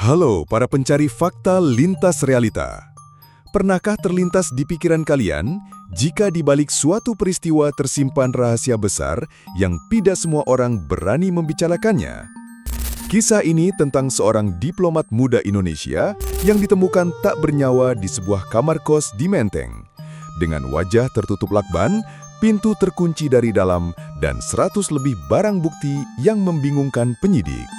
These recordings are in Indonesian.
Halo para pencari fakta lintas realita. Pernahkah terlintas di pikiran kalian jika di balik suatu peristiwa tersimpan rahasia besar yang tidak semua orang berani membicarakannya? Kisah ini tentang seorang diplomat muda Indonesia yang ditemukan tak bernyawa di sebuah kamar kos di Menteng. Dengan wajah tertutup lakban, pintu terkunci dari dalam, dan 100 lebih barang bukti yang membingungkan penyidik.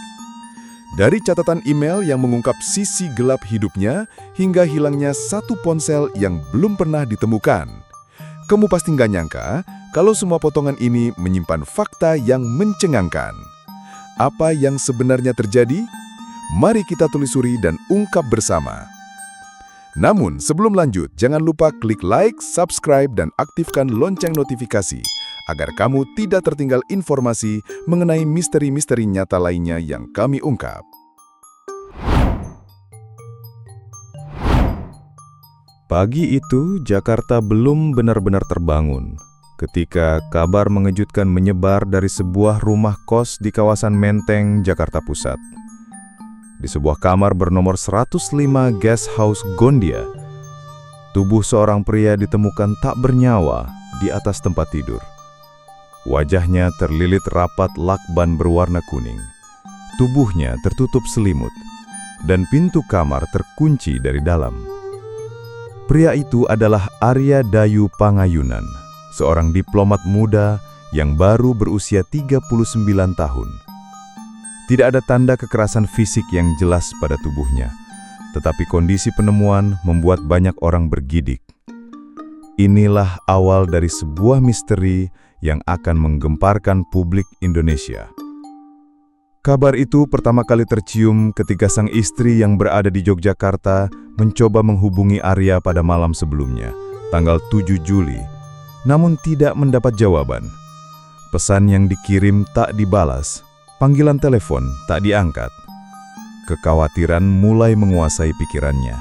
Dari catatan email yang mengungkap sisi gelap hidupnya hingga hilangnya satu ponsel yang belum pernah ditemukan. Kamu pasti nggak nyangka kalau semua potongan ini menyimpan fakta yang mencengangkan. Apa yang sebenarnya terjadi? Mari kita telusuri dan ungkap bersama. Namun sebelum lanjut, jangan lupa klik like, subscribe, dan aktifkan lonceng notifikasi agar kamu tidak tertinggal informasi mengenai misteri-misteri nyata lainnya yang kami ungkap. Pagi itu, Jakarta belum benar-benar terbangun ketika kabar mengejutkan menyebar dari sebuah rumah kos di kawasan Menteng, Jakarta Pusat. Di sebuah kamar bernomor 105 Guest House Gondia, tubuh seorang pria ditemukan tak bernyawa di atas tempat tidur. Wajahnya terlilit rapat lakban berwarna kuning. Tubuhnya tertutup selimut, dan pintu kamar terkunci dari dalam. Pria itu adalah Arya Dayu Pangayunan, seorang diplomat muda yang baru berusia 39 tahun. Tidak ada tanda kekerasan fisik yang jelas pada tubuhnya, tetapi kondisi penemuan membuat banyak orang bergidik. Inilah awal dari sebuah misteri yang akan menggemparkan publik Indonesia. Kabar itu pertama kali tercium ketika sang istri yang berada di Yogyakarta mencoba menghubungi Arya pada malam sebelumnya, tanggal 7 Juli, namun tidak mendapat jawaban. Pesan yang dikirim tak dibalas, panggilan telepon tak diangkat. Kekhawatiran mulai menguasai pikirannya.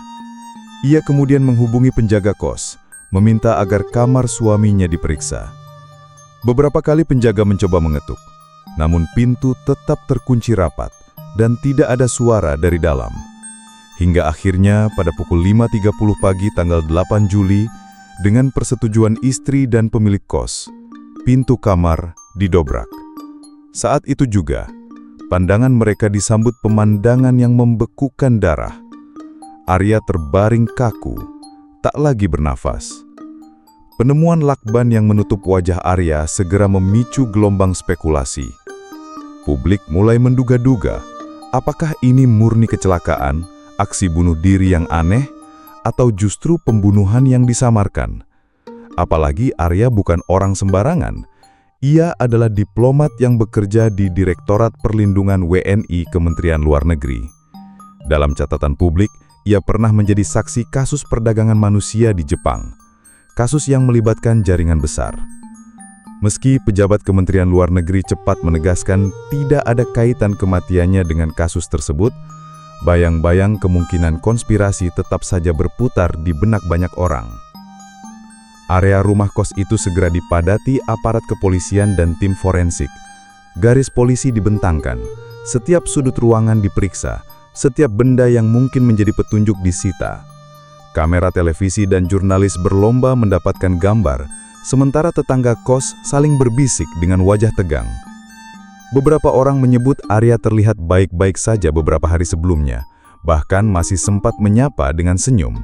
Ia kemudian menghubungi penjaga kos, meminta agar kamar suaminya diperiksa. Beberapa kali penjaga mencoba mengetuk, namun pintu tetap terkunci rapat dan tidak ada suara dari dalam. Hingga akhirnya pada pukul 5.30 pagi tanggal 8 Juli, dengan persetujuan istri dan pemilik kos, pintu kamar didobrak. Saat itu juga, pandangan mereka disambut pemandangan yang membekukan darah. Arya terbaring kaku, tak lagi bernafas. Penemuan lakban yang menutup wajah Arya segera memicu gelombang spekulasi. Publik mulai menduga-duga, apakah ini murni kecelakaan, aksi bunuh diri yang aneh, atau justru pembunuhan yang disamarkan? Apalagi Arya bukan orang sembarangan. Ia adalah diplomat yang bekerja di Direktorat Perlindungan WNI Kementerian Luar Negeri. Dalam catatan publik, ia pernah menjadi saksi kasus perdagangan manusia di Jepang. Kasus yang melibatkan jaringan besar. Meski pejabat Kementerian Luar Negeri cepat menegaskan tidak ada kaitan kematiannya dengan kasus tersebut, bayang-bayang kemungkinan konspirasi tetap saja berputar di benak banyak orang. Area rumah kos itu segera dipadati aparat kepolisian dan tim forensik. Garis polisi dibentangkan, setiap sudut ruangan diperiksa, setiap benda yang mungkin menjadi petunjuk disita. Kamera televisi dan jurnalis berlomba mendapatkan gambar, sementara tetangga kos saling berbisik dengan wajah tegang. Beberapa orang menyebut Arya terlihat baik-baik saja beberapa hari sebelumnya, bahkan masih sempat menyapa dengan senyum.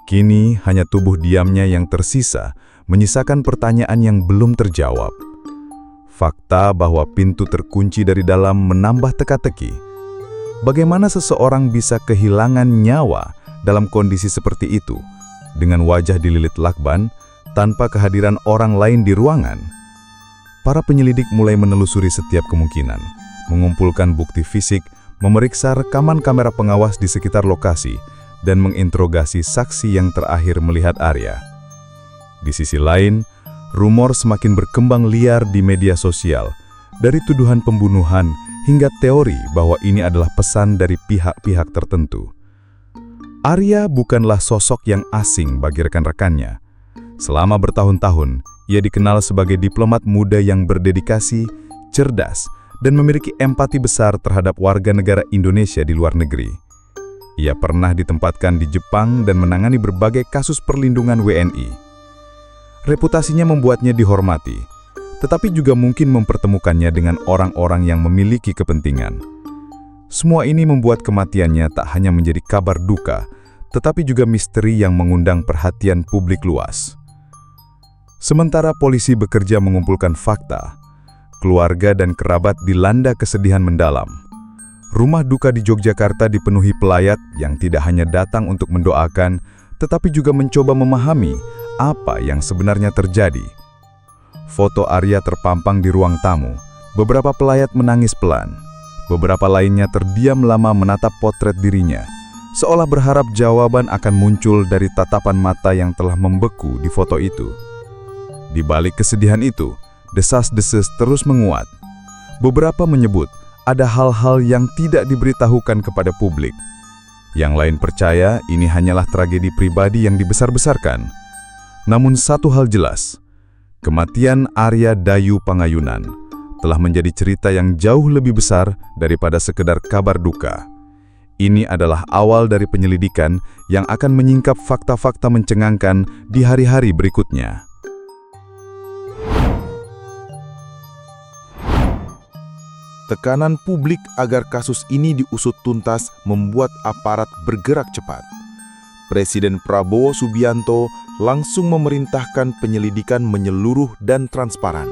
Kini hanya tubuh diamnya yang tersisa, menyisakan pertanyaan yang belum terjawab. Fakta bahwa pintu terkunci dari dalam menambah teka-teki. Bagaimana seseorang bisa kehilangan nyawa dalam kondisi seperti itu, dengan wajah dililit lakban, tanpa kehadiran orang lain di ruangan? Para penyelidik mulai menelusuri setiap kemungkinan, mengumpulkan bukti fisik, memeriksa rekaman kamera pengawas di sekitar lokasi, dan menginterogasi saksi yang terakhir melihat Arya. Di sisi lain, rumor semakin berkembang liar di media sosial, dari tuduhan pembunuhan hingga teori bahwa ini adalah pesan dari pihak-pihak tertentu. Arya bukanlah sosok yang asing bagi rekan-rekannya. Selama bertahun-tahun, ia dikenal sebagai diplomat muda yang berdedikasi, cerdas, dan memiliki empati besar terhadap warga negara Indonesia di luar negeri. Ia pernah ditempatkan di Jepang dan menangani berbagai kasus perlindungan WNI. Reputasinya membuatnya dihormati, tetapi juga mungkin mempertemukannya dengan orang-orang yang memiliki kepentingan. Semua ini membuat kematiannya tak hanya menjadi kabar duka, tetapi juga misteri yang mengundang perhatian publik luas. Sementara polisi bekerja mengumpulkan fakta, keluarga dan kerabat dilanda kesedihan mendalam. Rumah duka di Yogyakarta dipenuhi pelayat yang tidak hanya datang untuk mendoakan, tetapi juga mencoba memahami apa yang sebenarnya terjadi. Foto Arya terpampang di ruang tamu. Beberapa pelayat menangis pelan. Beberapa lainnya terdiam lama menatap potret dirinya, seolah berharap jawaban akan muncul dari tatapan mata yang telah membeku di foto itu. Di balik kesedihan itu, desas-desus terus menguat. Beberapa menyebut ada hal-hal yang tidak diberitahukan kepada publik. Yang lain percaya ini hanyalah tragedi pribadi yang dibesar-besarkan. Namun satu hal jelas, kematian Arya Dayu Pangayunan telah menjadi cerita yang jauh lebih besar daripada sekedar kabar duka. Ini adalah awal dari penyelidikan yang akan menyingkap fakta-fakta mencengangkan di hari-hari berikutnya. Tekanan publik agar kasus ini diusut tuntas membuat aparat bergerak cepat. Presiden Prabowo Subianto langsung memerintahkan penyelidikan menyeluruh dan transparan.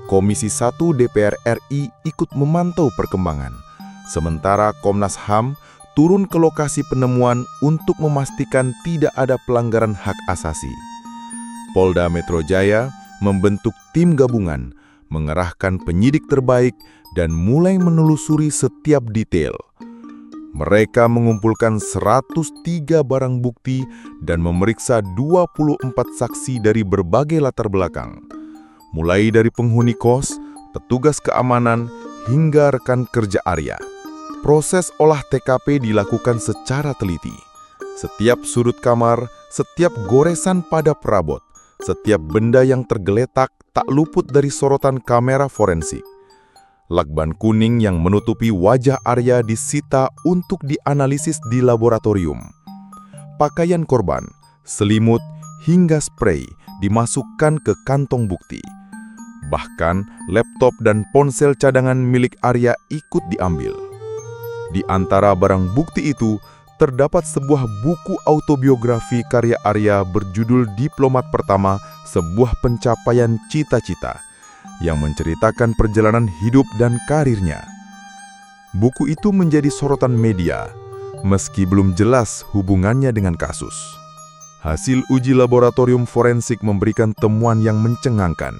Komisi 1 DPR RI ikut memantau perkembangan, sementara Komnas HAM turun ke lokasi penemuan untuk memastikan tidak ada pelanggaran hak asasi. Polda Metro Jaya membentuk tim gabungan, mengerahkan penyidik terbaik, dan mulai menelusuri setiap detail. Mereka mengumpulkan 103 barang bukti dan memeriksa 24 saksi dari berbagai latar belakang, mulai dari penghuni kos, petugas keamanan, hingga rekan kerja Arya. Proses olah TKP dilakukan secara teliti. Setiap sudut kamar, setiap goresan pada perabot, setiap benda yang tergeletak tak luput dari sorotan kamera forensik. Lakban kuning yang menutupi wajah Arya disita untuk dianalisis di laboratorium. Pakaian korban, selimut, hingga sprei dimasukkan ke kantong bukti. Bahkan laptop dan ponsel cadangan milik Arya ikut diambil. Di antara barang bukti itu, terdapat sebuah buku autobiografi karya Arya berjudul Diplomat Pertama, Sebuah Pencapaian Cita-Cita, yang menceritakan perjalanan hidup dan karirnya. Buku itu menjadi sorotan media, meski belum jelas hubungannya dengan kasus. Hasil uji laboratorium forensik memberikan temuan yang mencengangkan.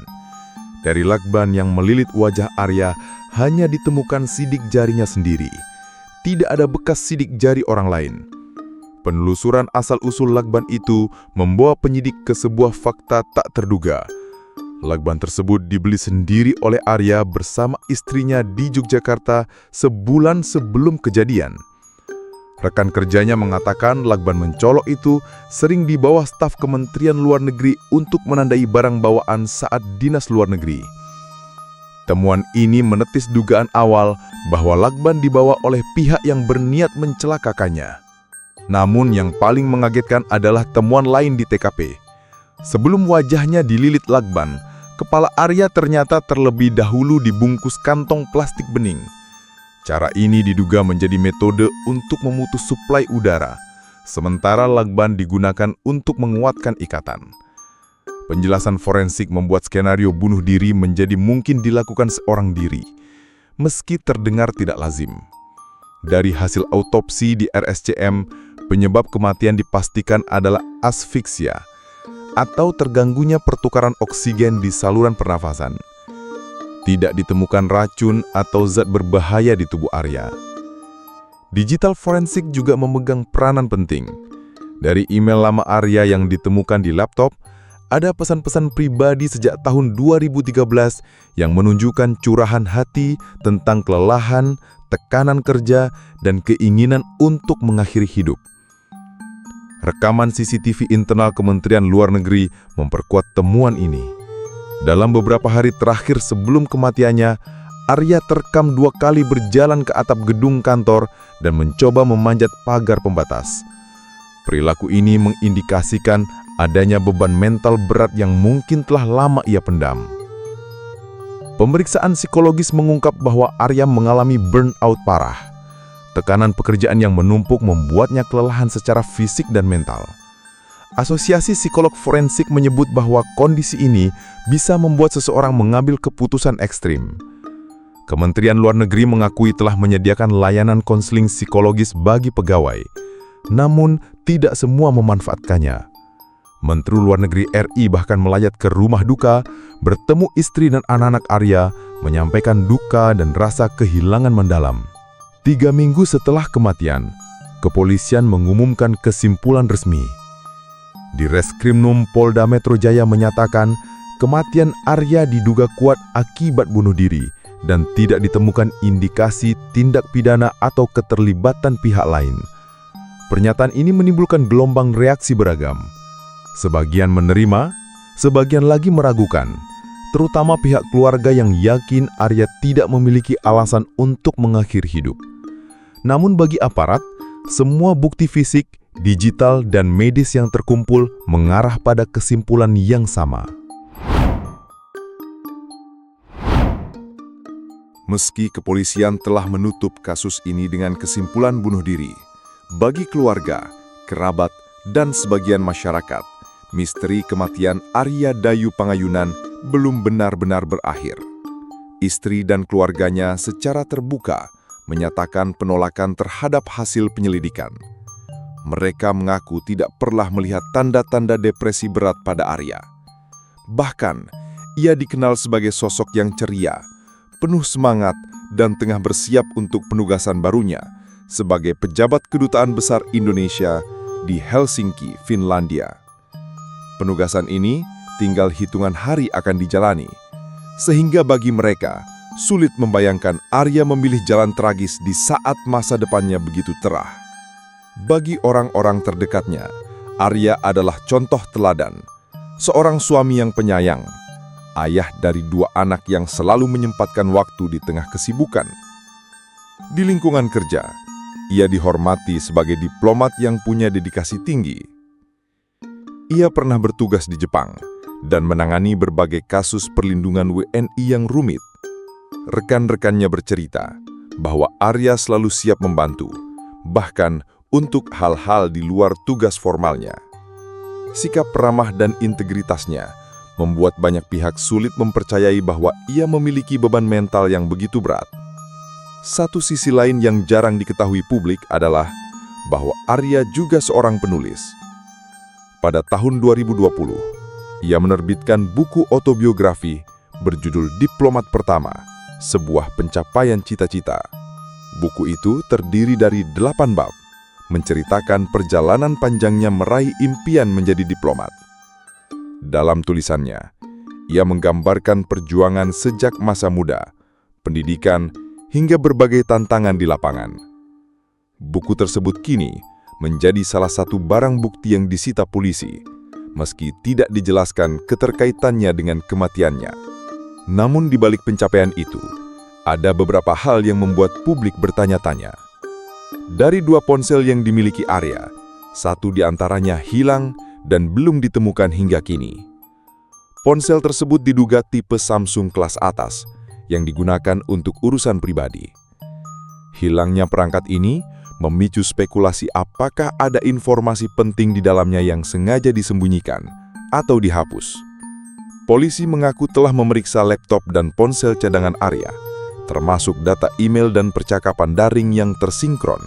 Dari lakban yang melilit wajah Arya, hanya ditemukan sidik jarinya sendiri. Tidak ada bekas sidik jari orang lain. Penelusuran asal-usul lakban itu membawa penyidik ke sebuah fakta tak terduga. Lakban tersebut dibeli sendiri oleh Arya bersama istrinya di Yogyakarta sebulan sebelum kejadian. Rekan kerjanya mengatakan lakban mencolok itu sering dibawa staf Kementerian Luar Negeri untuk menandai barang bawaan saat dinas luar negeri. Temuan ini menetis dugaan awal bahwa lakban dibawa oleh pihak yang berniat mencelakakannya. Namun yang paling mengagetkan adalah temuan lain di TKP. Sebelum wajahnya dililit lakban, kepala Arya ternyata terlebih dahulu dibungkus kantong plastik bening. Cara ini diduga menjadi metode untuk memutus suplai udara, sementara lakban digunakan untuk menguatkan ikatan. Penjelasan forensik membuat skenario bunuh diri menjadi mungkin dilakukan seorang diri, meski terdengar tidak lazim. Dari hasil autopsi di RSCM, penyebab kematian dipastikan adalah asfiksia, atau terganggunya pertukaran oksigen di saluran pernafasan. Tidak ditemukan racun atau zat berbahaya di tubuh Arya. Digital forensik juga memegang peranan penting. Dari email lama Arya yang ditemukan di laptop, ada pesan-pesan pribadi sejak tahun 2013 yang menunjukkan curahan hati tentang kelelahan, tekanan kerja, dan keinginan untuk mengakhiri hidup. Rekaman CCTV internal Kementerian Luar Negeri memperkuat temuan ini. Dalam beberapa hari terakhir sebelum kematiannya, Arya terekam 2 kali berjalan ke atap gedung kantor dan mencoba memanjat pagar pembatas. Perilaku ini mengindikasikan adanya beban mental berat yang mungkin telah lama ia pendam. Pemeriksaan psikologis mengungkap bahwa Arya mengalami burnout parah. Tekanan pekerjaan yang menumpuk membuatnya kelelahan secara fisik dan mental. Asosiasi Psikolog Forensik menyebut bahwa kondisi ini bisa membuat seseorang mengambil keputusan ekstrim. Kementerian Luar Negeri mengakui telah menyediakan layanan konseling psikologis bagi pegawai, namun tidak semua memanfaatkannya. Menteri Luar Negeri RI bahkan melayat ke rumah duka, bertemu istri dan anak-anak Arya, menyampaikan duka dan rasa kehilangan mendalam. 3 minggu setelah kematian, kepolisian mengumumkan kesimpulan resmi. Di Reskrimnum Polda Metro Jaya menyatakan kematian Arya diduga kuat akibat bunuh diri dan tidak ditemukan indikasi tindak pidana atau keterlibatan pihak lain. Pernyataan ini menimbulkan gelombang reaksi beragam. Sebagian menerima, sebagian lagi meragukan, terutama pihak keluarga yang yakin Arya tidak memiliki alasan untuk mengakhiri hidup. Namun bagi aparat, semua bukti fisik, digital, dan medis yang terkumpul mengarah pada kesimpulan yang sama. Meski kepolisian telah menutup kasus ini dengan kesimpulan bunuh diri, bagi keluarga, kerabat, dan sebagian masyarakat, misteri kematian Arya Dayu Pangayunan belum benar-benar berakhir. Istri dan keluarganya secara terbuka menyatakan penolakan terhadap hasil penyelidikan. Mereka mengaku tidak pernah melihat tanda-tanda depresi berat pada Arya. Bahkan, ia dikenal sebagai sosok yang ceria, penuh semangat, dan tengah bersiap untuk penugasan barunya sebagai pejabat Kedutaan Besar Indonesia di Helsinki, Finlandia. Penugasan ini tinggal hitungan hari akan dijalani, sehingga bagi mereka sulit membayangkan Arya memilih jalan tragis di saat masa depannya begitu cerah. Bagi orang-orang terdekatnya, Arya adalah contoh teladan, seorang suami yang penyayang, ayah dari 2 anak yang selalu menyempatkan waktu di tengah kesibukan. Di lingkungan kerja, ia dihormati sebagai diplomat yang punya dedikasi tinggi. Ia pernah bertugas di Jepang dan menangani berbagai kasus perlindungan WNI yang rumit. Rekan-rekannya bercerita bahwa Arya selalu siap membantu, bahkan untuk hal-hal di luar tugas formalnya. Sikap ramah dan integritasnya membuat banyak pihak sulit mempercayai bahwa ia memiliki beban mental yang begitu berat. Satu sisi lain yang jarang diketahui publik adalah bahwa Arya juga seorang penulis. Pada tahun 2020, ia menerbitkan buku autobiografi berjudul Diplomat Pertama, sebuah pencapaian cita-cita. Buku itu terdiri dari 8 bab, menceritakan perjalanan panjangnya meraih impian menjadi diplomat. Dalam tulisannya, ia menggambarkan perjuangan sejak masa muda, pendidikan, hingga berbagai tantangan di lapangan. Buku tersebut kini menjadi salah satu barang bukti yang disita polisi, meski tidak dijelaskan keterkaitannya dengan kematiannya. Namun di balik pencapaian itu, ada beberapa hal yang membuat publik bertanya-tanya. Dari 2 ponsel yang dimiliki Arya, 1 diantaranya hilang dan belum ditemukan hingga kini. Ponsel tersebut diduga tipe Samsung kelas atas yang digunakan untuk urusan pribadi. Hilangnya perangkat ini memicu spekulasi apakah ada informasi penting di dalamnya yang sengaja disembunyikan atau dihapus. Polisi mengaku telah memeriksa laptop dan ponsel cadangan Arya, termasuk data email dan percakapan daring yang tersinkron,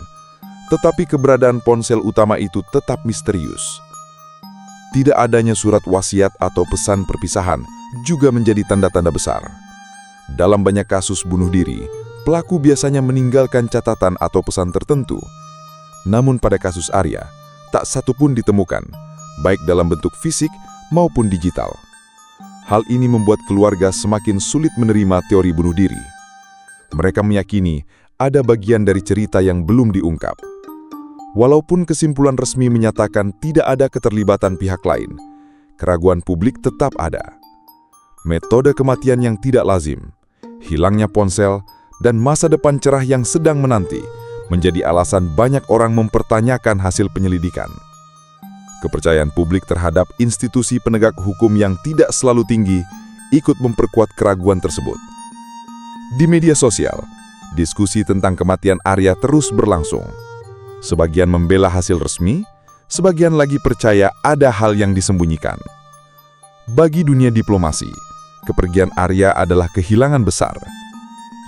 tetapi keberadaan ponsel utama itu tetap misterius. Tidak adanya surat wasiat atau pesan perpisahan juga menjadi tanda-tanda besar. Dalam banyak kasus bunuh diri, pelaku biasanya meninggalkan catatan atau pesan tertentu. Namun pada kasus Arya, tak satu pun ditemukan, baik dalam bentuk fisik maupun digital. Hal ini membuat keluarga semakin sulit menerima teori bunuh diri. Mereka meyakini ada bagian dari cerita yang belum diungkap. Walaupun kesimpulan resmi menyatakan tidak ada keterlibatan pihak lain, keraguan publik tetap ada. Metode kematian yang tidak lazim, hilangnya ponsel, dan masa depan cerah yang sedang menanti menjadi alasan banyak orang mempertanyakan hasil penyelidikan. Kepercayaan publik terhadap institusi penegak hukum yang tidak selalu tinggi ikut memperkuat keraguan tersebut. Di media sosial, diskusi tentang kematian Arya terus berlangsung. Sebagian membela hasil resmi, sebagian lagi percaya ada hal yang disembunyikan. Bagi dunia diplomasi, kepergian Arya adalah kehilangan besar.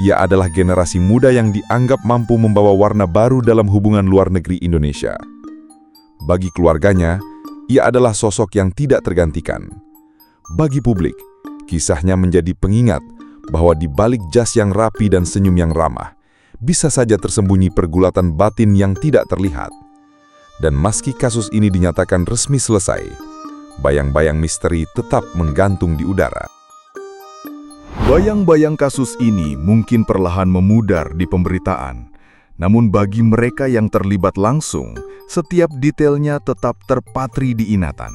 Ia adalah generasi muda yang dianggap mampu membawa warna baru dalam hubungan luar negeri Indonesia. Bagi keluarganya, ia adalah sosok yang tidak tergantikan. Bagi publik, kisahnya menjadi pengingat bahwa di balik jas yang rapi dan senyum yang ramah, bisa saja tersembunyi pergulatan batin yang tidak terlihat. Dan meski kasus ini dinyatakan resmi selesai, bayang-bayang misteri tetap menggantung di udara. Bayang-bayang kasus ini mungkin perlahan memudar di pemberitaan, namun bagi mereka yang terlibat langsung, setiap detailnya tetap terpatri di ingatan.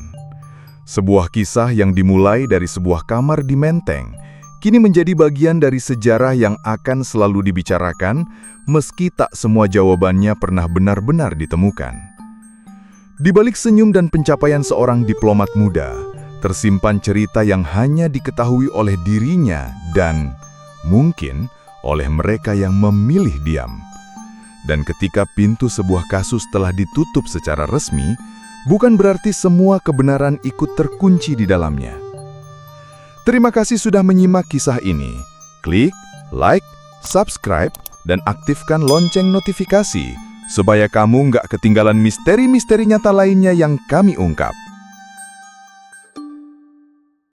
Sebuah kisah yang dimulai dari sebuah kamar di Menteng, kini menjadi bagian dari sejarah yang akan selalu dibicarakan, meski tak semua jawabannya pernah benar-benar ditemukan. Di balik senyum dan pencapaian seorang diplomat muda, tersimpan cerita yang hanya diketahui oleh dirinya dan mungkin oleh mereka yang memilih diam. Dan ketika pintu sebuah kasus telah ditutup secara resmi, bukan berarti semua kebenaran ikut terkunci di dalamnya. Terima kasih sudah menyimak kisah ini. Klik, like, subscribe, dan aktifkan lonceng notifikasi supaya kamu nggak ketinggalan misteri-misteri nyata lainnya yang kami ungkap.